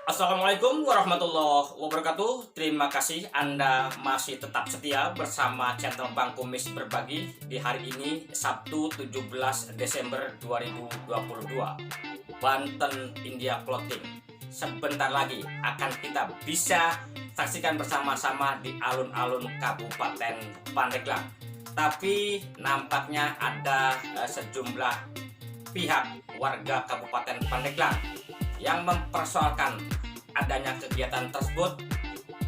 Assalamualaikum warahmatullahi wabarakatuh. Terima kasih Anda masih tetap setia bersama channel Bang Kumis Berbagi di hari ini Sabtu 17 Desember 2022. Banten India Clothing. Sebentar lagi akan kita bisa saksikan bersama-sama di alun-alun Kabupaten Pandeglang. Tapi nampaknya ada sejumlah pihak warga Kabupaten Pandeglang yang mempersoalkan adanya kegiatan tersebut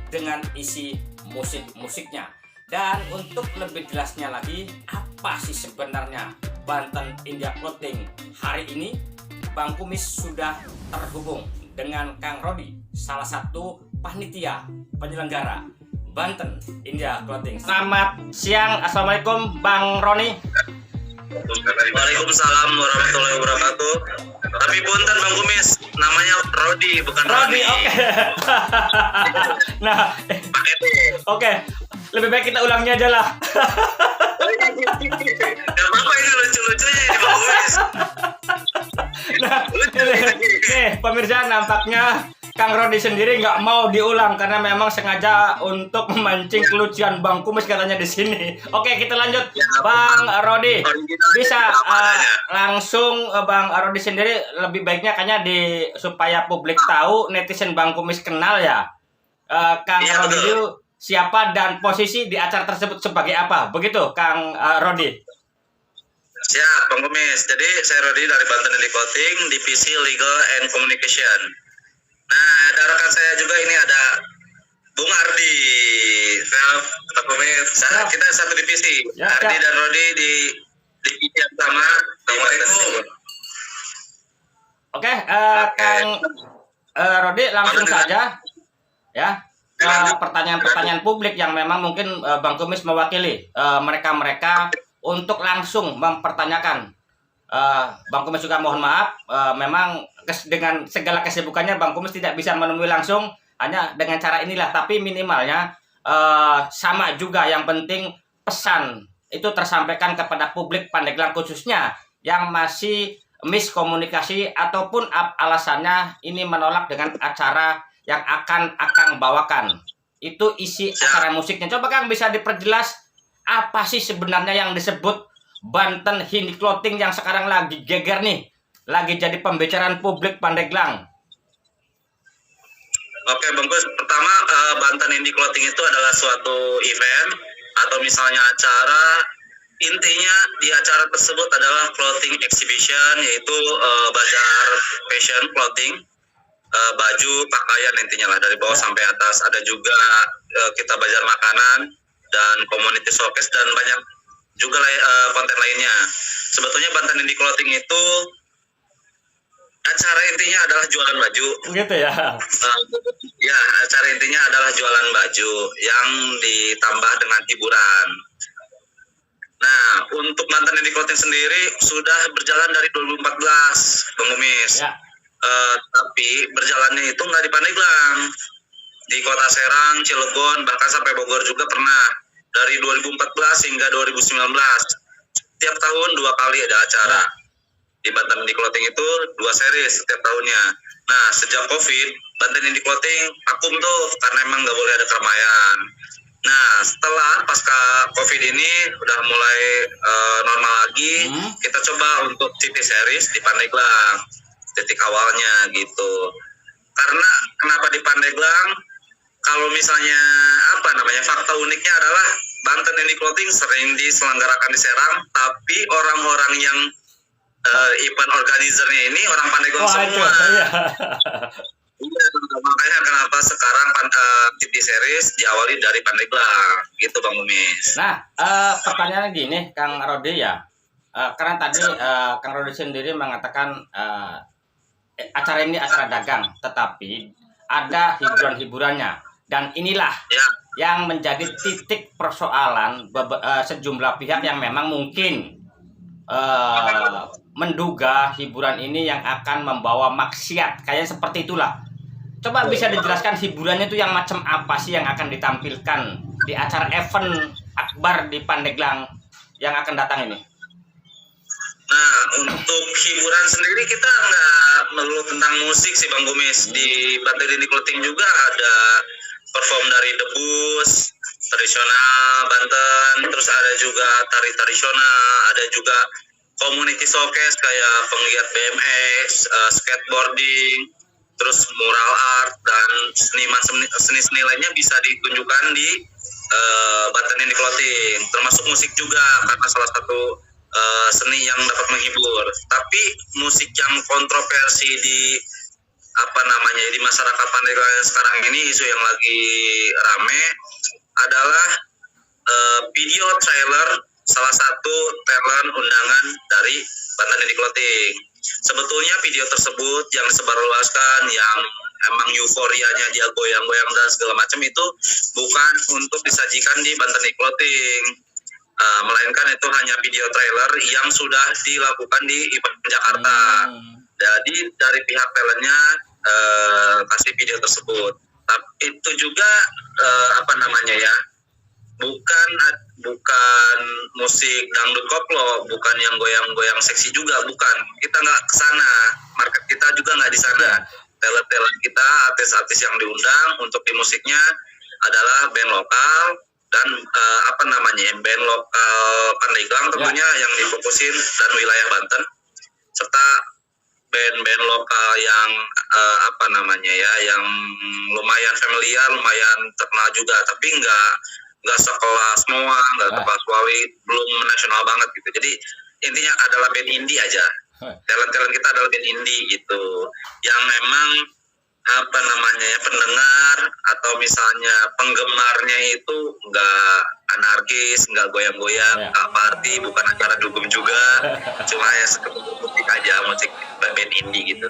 dengan isi musik-musiknya. Dan untuk lebih jelasnya lagi, apa sih sebenarnya Banten India Clothing hari ini? Bang Kumis sudah terhubung dengan Kang Rodi, salah satu panitia penyelenggara Banten India Clothing. Selamat siang, assalamualaikum Bang Roni. Waalaikumsalam warahmatullahi wabarakatuh. Tapi punten Bang Kumis, namanya Rodi bukan Rodi, Roni. oke. Nah, Pakai tuh. oke. Lebih baik kita ulangnya aja lah. Gak apa-apa, ini lucu-lucunya ini Bang Kumis. Nah, nih pemirsa, nampaknya Kang Rodi sendiri nggak mau diulang karena memang sengaja untuk memancing kelucuan Bang Kumis katanya di sini. Oke, kita lanjut. Bang Rodi, bisa langsung Bang Rodi sendiri lebih baiknya kayaknya supaya publik tahu, netizen Bang Kumis kenal ya. Kang Iya, Rodi betul. itu siapa dan posisi di acara tersebut sebagai apa? Begitu, Kang Rodi. Siap Bang Kumis. Jadi saya Rodi dari Banten India Clothing, Divisi Legal and Communication. Nah, ada rekan saya juga ini, ada Bung Ardi. Siap, Bang Kumis. Siap. Kita satu divisi. Ya, Ardi siap. dan Rodi di divisi yang sama. Assalamualaikum. Oke, Kang Rodi langsung saja ya ke pertanyaan-pertanyaan publik yang memang mungkin Bang Kumis mewakili mereka-mereka untuk langsung mempertanyakan. Bang Kumis juga mohon maaf, memang dengan segala kesibukannya Bang Kumis tidak bisa menemui langsung hanya dengan cara inilah, tapi minimalnya sama juga, yang penting pesan itu tersampaikan kepada publik Pandeglang khususnya yang masih miskomunikasi ataupun alasannya ini menolak dengan acara yang akan Akang bawakan. Itu isi acara musiknya. Coba Kang bisa diperjelas apa sih sebenarnya yang disebut Banten India Clothing yang sekarang lagi geger nih, lagi jadi pembicaraan publik Pandeglang. Oke, Bungkus. Pertama, Banten India Clothing itu adalah suatu event atau misalnya acara. Intinya di acara tersebut adalah clothing exhibition, yaitu bazar fashion clothing, baju, pakaian, intinya lah dari bawah sampai atas. Ada juga kita bazar makanan dan community showcase dan banyak juga konten lainnya. Sebetulnya Banten India Clothing itu acara intinya adalah jualan baju. Gitu ya. Ya, acara intinya adalah jualan baju yang ditambah dengan hiburan. Nah, untuk Banten India Clothing sendiri sudah berjalan dari 2014, Bang Kumis. Ya. Tapi berjalannya itu nggak di Pandeglang, di Kota Serang, Cilegon, bahkan sampai Bogor juga pernah. Dari 2014 hingga 2019, tiap tahun 2 kali ada acara. Di Banten India Clothing itu 2 seri setiap tahunnya. Nah, sejak COVID, Banten India Clothing vakum tuh karena emang nggak boleh ada keramaian. Nah, setelah pasca COVID ini udah mulai normal lagi, kita coba untuk city series di Pandeglang, titik awalnya gitu. Karena kenapa di Pandeglang? Kalau misalnya fakta uniknya adalah Banten India Clothing sering diselenggarakan di Serang, tapi orang-orang yang event organizernya ini orang Pandeglang semua. Iya, makanya kenapa sekarang TV series diawali dari Pandeglang, gitu Bang Kumis. Nah, pertanyaannya gini, Kang Rodi ya, karena tadi Kang Rodi sendiri mengatakan acara ini acara dagang, tetapi ada hiburan-hiburannya, dan inilah yang menjadi titik persoalan sejumlah pihak yang memang mungkin menduga hiburan ini yang akan membawa maksiat, kayaknya seperti itulah. Coba bisa dijelaskan hiburannya itu yang macam apa sih yang akan ditampilkan di acara event akbar di Pandeglang yang akan datang ini? Nah, untuk hiburan sendiri kita nggak melulu tentang musik sih Bang Gumis. Di Pantai Dini Kloting juga ada perform dari debus, tradisional Banten, terus ada juga tari tradisional, ada juga community showcase kayak penggiat BMX, skateboarding, terus mural art dan seniman seni lainnya bisa ditunjukkan di Banten Dini Kloting, termasuk musik juga karena salah satu seni yang dapat menghibur. Tapi musik yang kontroversi di di masyarakat Pandeglang sekarang ini, isu yang lagi rame adalah video trailer salah satu talent undangan dari Banten Dini Kloting. Sebetulnya video tersebut yang disebarluaskan, yang emang euforianya dia goyang-goyang dan segala macam itu bukan untuk disajikan di Banten Dini Kloting. Melainkan itu hanya video trailer yang sudah dilakukan di event Jakarta. Jadi dari pihak talentnya kasih video tersebut. Tapi itu juga bukan musik dangdut koplo, bukan yang goyang-goyang seksi juga, bukan. Kita nggak kesana, market kita juga nggak di sana. Talent kita, artis-artis yang diundang untuk di musiknya adalah band lokal dan band lokal Pandeglang tentunya yang difokusin dan wilayah Banten, serta band-band lokal yang yang lumayan familiar, lumayan terkenal juga, tapi nggak sekelas Moa, nggak sekelas Wawi, belum nasional banget gitu. Jadi intinya adalah band indie aja. Talent kita adalah band indie gitu, yang memang pendengar atau misalnya penggemarnya itu nggak anarkis, nggak goyang-goyang, nggak party, bukan acara dugem juga, cuma ya sekedar musik aja, musik band indie gitu.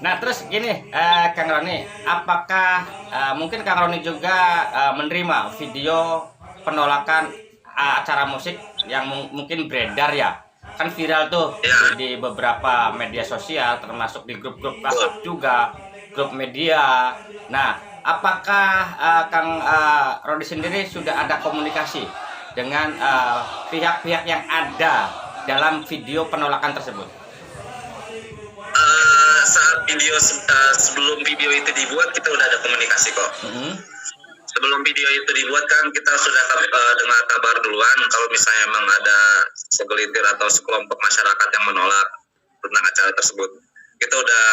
Nah terus gini, Kang Roni, apakah mungkin Kang Roni juga menerima video penolakan acara musik yang mungkin beredar ya? Kan viral tuh di beberapa media sosial, termasuk di grup-grup WhatsApp juga, grup media. Nah, apakah Kang Roni sendiri sudah ada komunikasi dengan pihak-pihak yang ada dalam video penolakan tersebut? Saat sebelum video itu dibuat kita udah ada komunikasi kok. Sebelum video itu dibuat kan kita sudah dengar kabar duluan kalau misalnya emang ada segelintir atau sekelompok masyarakat yang menolak tentang acara tersebut. Kita udah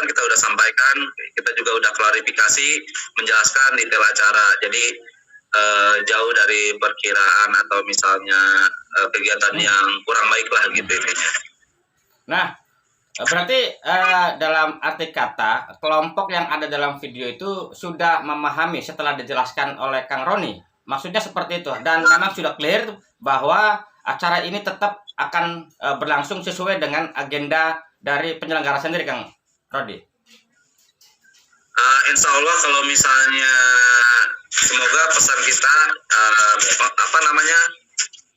kita udah sampaikan, kita juga udah klarifikasi, menjelaskan detail acara. Jadi jauh dari perkiraan atau misalnya kegiatan yang kurang baik lah gitu intinya. Nah, berarti dalam arti kata kelompok yang ada dalam video itu sudah memahami setelah dijelaskan oleh Kang Roni, maksudnya seperti itu, dan memang sudah clear bahwa acara ini tetap akan berlangsung sesuai dengan agenda dari penyelenggara sendiri, Kang Roni. Insya Allah kalau misalnya semoga pesan kita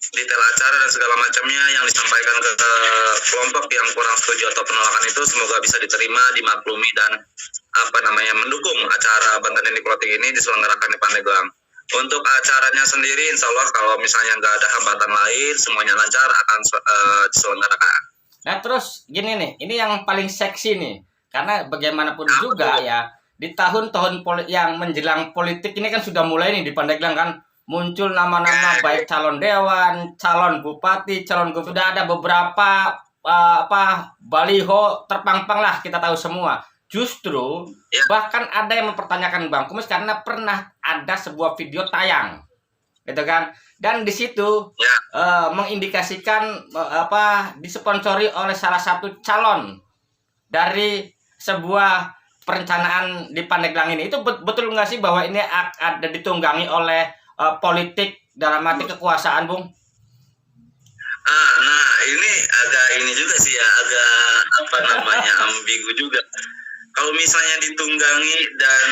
detail acara dan segala macamnya yang disampaikan ke kelompok yang kurang setuju atau penolakan itu semoga bisa diterima, dimaklumi dan mendukung acara Banten Dini Kloting ini diselenggarakan di Pandeglang. Untuk acaranya sendiri insya Allah kalau misalnya nggak ada hambatan lain, semuanya lancar akan diselenggarakan. Nah terus gini nih, ini yang paling seksi nih, karena bagaimanapun juga ya di tahun-tahun yang menjelang politik ini kan sudah mulai nih di Pandeglang kan muncul nama-nama baik calon dewan, calon bupati, calon gubernur, sudah ada beberapa baliho terpampang lah, kita tahu semua. Justru bahkan ada yang mempertanyakan Bang Kumis karena pernah ada sebuah video tayang, gitu kan? Dan di situ mengindikasikan disponsori oleh salah satu calon dari sebuah perencanaan di Pandeglang ini. Itu betul nggak sih bahwa ini ada ditunggangi oleh politik dalam arti kekuasaan, Bung? Nah ini agak juga sih ya, agak ambigu juga. Kalau misalnya ditunggangi dan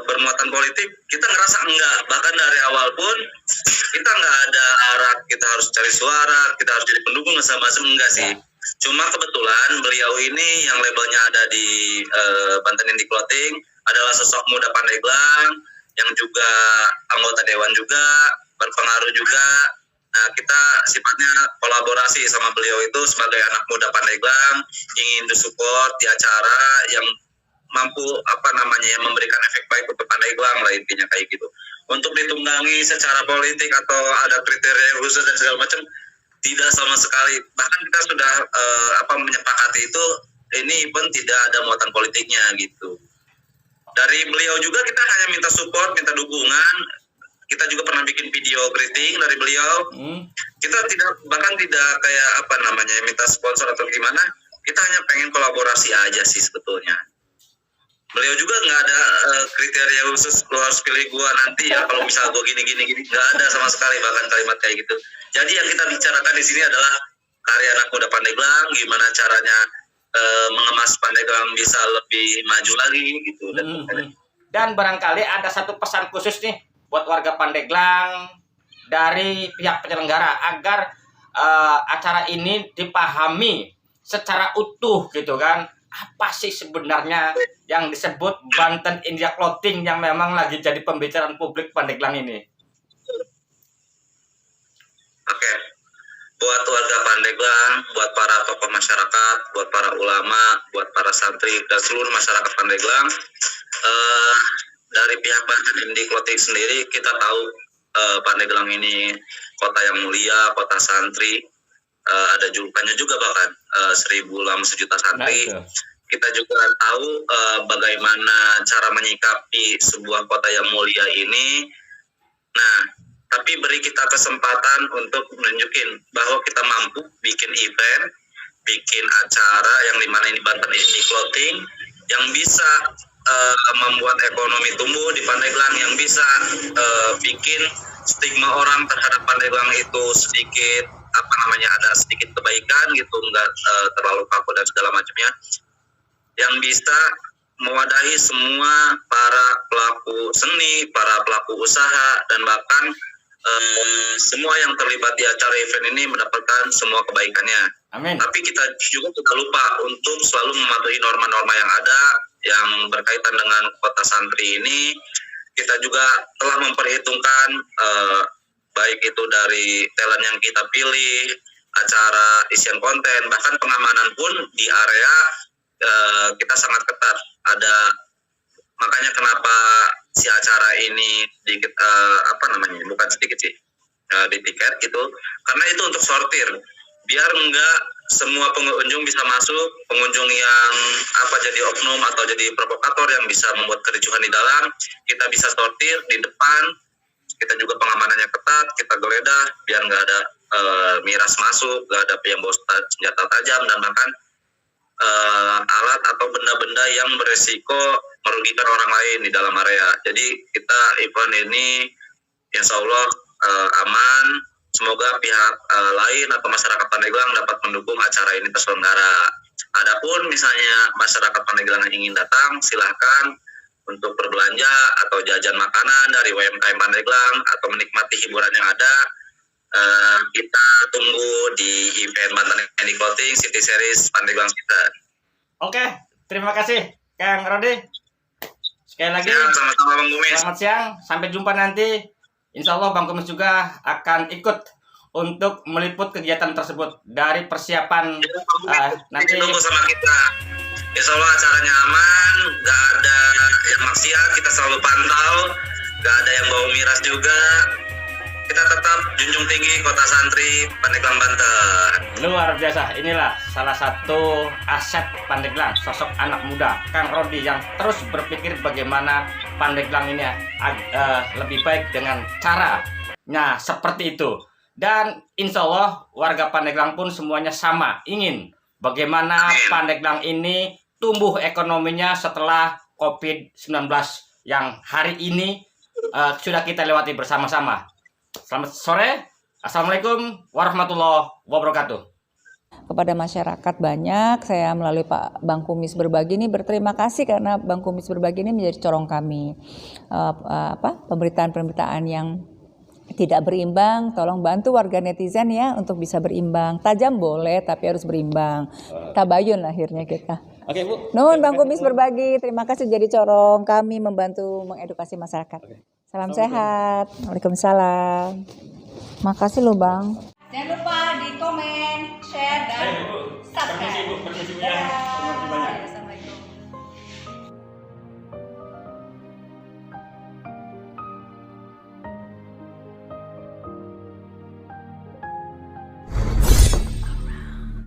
bermuatan politik, kita ngerasa enggak. Bahkan dari awal pun kita nggak ada arah kita harus cari suara, kita harus jadi pendukung macam-macam, enggak sih. Cuma kebetulan beliau ini yang labelnya ada di Banten Dini Kloting adalah sosok muda Pandeglang yang juga anggota dewan juga, berpengaruh juga, Nah, kita sifatnya kolaborasi sama beliau itu sebagai anak muda Pandeglang, ingin disupport di acara yang mampu memberikan efek baik untuk Pandeglang lah, intinya kayak gitu. Untuk ditunggangi secara politik atau ada kriteria khusus dan segala macam, tidak sama sekali. Bahkan kita sudah menyepakati itu, ini pun tidak ada muatan politiknya gitu. Dari beliau juga kita hanya minta support, minta dukungan. Kita juga pernah bikin video greeting dari beliau. Kita bahkan tidak kayak minta sponsor atau gimana. Kita hanya pengen kolaborasi aja sih sebetulnya. Beliau juga nggak ada kriteria khusus lo harus pilih gua nanti ya kalau misal gua gini nggak ada sama sekali bahkan kalimat kayak gitu. Jadi yang kita bicarakan di sini adalah karya anak muda Pandeglang, gimana caranya mengemas Pandeglang bisa lebih maju lagi gitu. Dan barangkali ada satu pesan khusus nih buat warga Pandeglang dari pihak penyelenggara agar acara ini dipahami secara utuh gitu kan. Apa sih sebenarnya yang disebut Banten India Clothing yang memang lagi jadi pembicaraan publik Pandeglang ini? Oke. Buat warga Pandeglang, buat para tokoh masyarakat, buat para ulama, buat para santri dan seluruh masyarakat Pandeglang, dari pihak Banten India Clothing sendiri kita tahu Pandeglang ini kota yang mulia, kota santri. Ada julukannya juga bahkan 1000 ulama sejuta santri. Kita juga tahu bagaimana cara menyikapi sebuah kota yang mulia ini. Nah, tapi beri kita kesempatan untuk menunjukin bahwa kita mampu bikin event, bikin acara yang dimana ini Banten India Clothing yang bisa membuat ekonomi tumbuh di Pandeglang, yang bisa bikin stigma orang terhadap Pandeglang itu sedikit ada sedikit kebaikan gitu, nggak terlalu kaku dan segala macamnya, yang bisa mewadahi semua para pelaku seni, para pelaku usaha, dan bahkan semua yang terlibat di acara event ini mendapatkan semua kebaikannya. Amin. Tapi kita juga tidak lupa untuk selalu mematuhi norma-norma yang ada yang berkaitan dengan kota santri ini. Kita juga telah memperhitungkan baik itu dari talent yang kita pilih, acara isian konten, bahkan pengamanan pun di area kita sangat ketat. Makanya kenapa si acara ini sedikit bukan sedikit sih di tiket gitu, karena itu untuk sortir, biar enggak semua pengunjung bisa masuk, pengunjung yang jadi oknum atau jadi provokator yang bisa membuat kericuhan di dalam, kita bisa sortir di depan. Kita juga pengamanannya ketat, kita geledah biar nggak ada miras masuk, nggak ada yang bawa senjata tajam, dan bahkan alat atau benda-benda yang beresiko merugikan orang lain di dalam area. Jadi kita event ini insya Allah aman. Semoga pihak lain atau masyarakat Pandeglang dapat mendukung acara ini terselenggara. Adapun misalnya masyarakat Pandeglang yang ingin datang, silahkan untuk berbelanja atau jajan makanan dari UMKM Pandeglang atau menikmati hiburan yang ada. Kita tunggu di event Banten India Clothing City Series Pandeglang Season. Oke, terima kasih Kang Rodi. Sekali lagi sama-sama Bang Kumis. Selamat siang, sampai jumpa nanti. Insya Allah Bang Kumis juga akan ikut untuk meliput kegiatan tersebut dari persiapan nanti. Tunggu sama kita. Insya Allah acaranya aman, gak ada yang maksiat, kita selalu pantau, gak ada yang bawa miras juga. Kita tetap junjung tinggi kota santri Pandeglang Banten. Luar biasa, inilah salah satu aset Pandeglang, sosok anak muda Kang Rodi yang terus berpikir bagaimana Pandeglang ini lebih baik dengan caranya seperti itu. Dan insya Allah warga Pandeglang pun semuanya sama, ingin bagaimana Pandeglang ini tumbuh ekonominya setelah COVID-19 yang hari ini sudah kita lewati bersama-sama. Selamat sore. Assalamualaikum warahmatullahi wabarakatuh. Kepada masyarakat banyak, saya melalui Pak Bang Kumis Berbagi ini berterima kasih karena Bang Kumis Berbagi ini menjadi corong kami. Pemberitaan-pemberitaan yang tidak berimbang, tolong bantu warga netizen ya untuk bisa berimbang. Tajam boleh, tapi harus berimbang. Tabayun akhirnya kita. Oke Bu. Nuhun Bang Kumis Berbagi, terima kasih jadi corong kami membantu mengedukasi masyarakat. Salam sehat. Waalaikumsalam. Makasih loh Bang. Jangan lupa di komen, share, dan subscribe. Permisi Bu, permisi Bu ya.